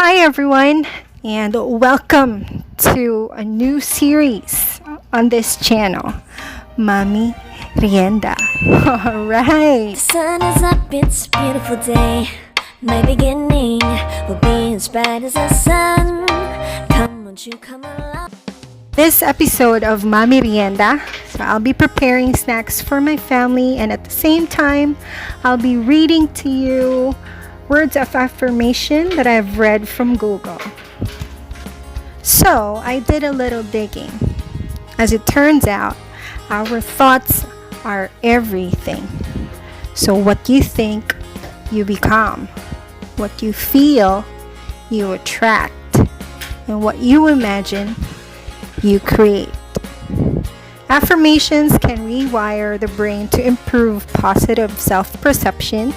Hi, everyone, and welcome to a new series on this channel, Mami Rienda. All right. The sun is up, it's a beautiful day. My beginning will be as bright as the sun. Come, won't you come along? This episode of Mami Rienda, so I'll be preparing snacks for my family, and at the same time, I'll be reading to you words of affirmation that I've read from Google. So I did a little digging. As it turns out, our thoughts are everything. So what you think, you become. What you feel, you attract. And what you imagine, you create. Affirmations can rewire the brain to improve positive self-perception,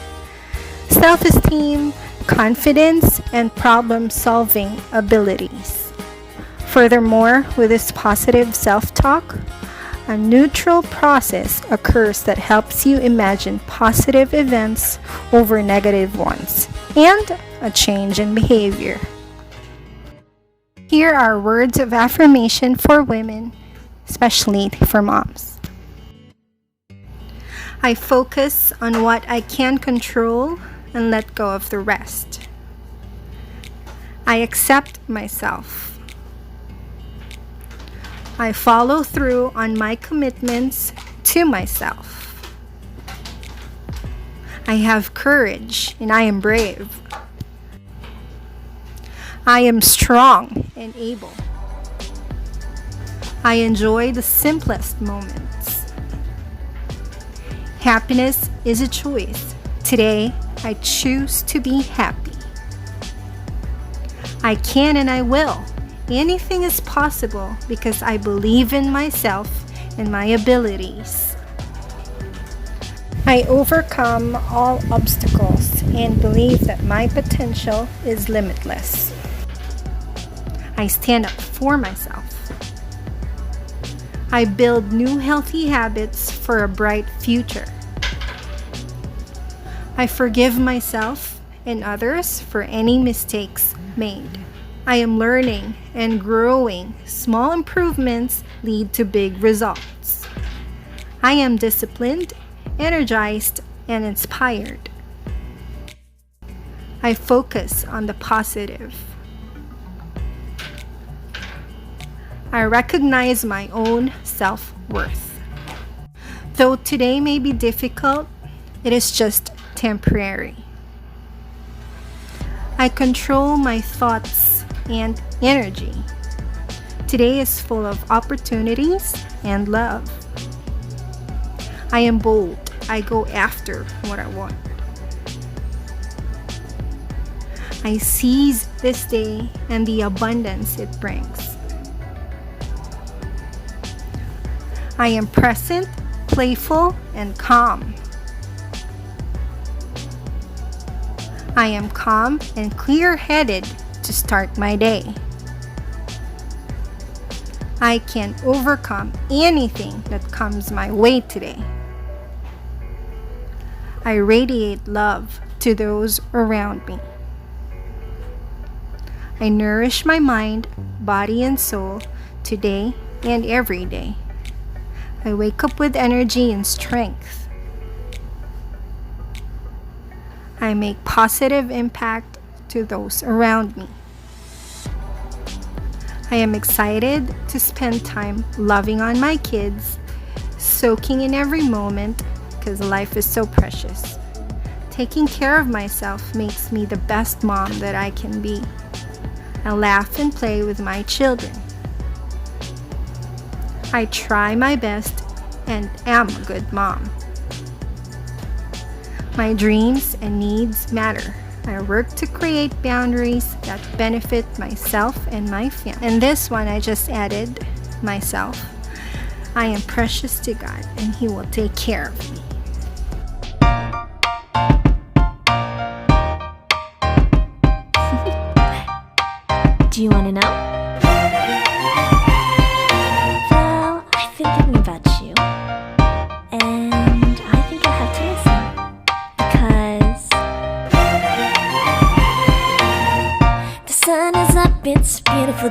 self-esteem, confidence, and problem-solving abilities. Furthermore, with this positive self-talk, a neutral process occurs that helps you imagine positive events over negative ones and a change in behavior. Here are words of affirmation for women, especially for moms. I focus on what I can control and let go of the rest. I accept myself. I follow through on my commitments to myself. I have courage and I am brave. I am strong and able. I enjoy the simplest moments. Happiness is a choice. Today, I choose to be happy. I can and I will. Anything is possible because I believe in myself and my abilities. I overcome all obstacles and believe that my potential is limitless. I stand up for myself. I build new healthy habits for a bright future. I forgive myself and others for any mistakes made. I am learning and growing. Small improvements lead to big results. I am disciplined, energized, and inspired. I focus on the positive. I recognize my own self-worth. Though today may be difficult, it is just temporary. I control my thoughts and energy. Today is full of opportunities and love. I am bold. I go after what I want. I seize this day and the abundance it brings. I am present, playful, and calm. I am calm and clear-headed to start my day. I can overcome anything that comes my way today. I radiate love to those around me. I nourish my mind, body, and soul today and every day. I wake up with energy and strength. I make positive impact to those around me. I am excited to spend time loving on my kids, soaking in every moment because life is so precious. Taking care of myself makes me the best mom that I can be. I laugh and play with my children. I try my best and am a good mom. My dreams and needs matter. I work to create boundaries that benefit myself and my family. And this one I just added myself. I am precious to God and He will take care of me. Do you want to know? Well, I've been thinking about you, and I think you'll have to listen, because sun is up, it's a beautiful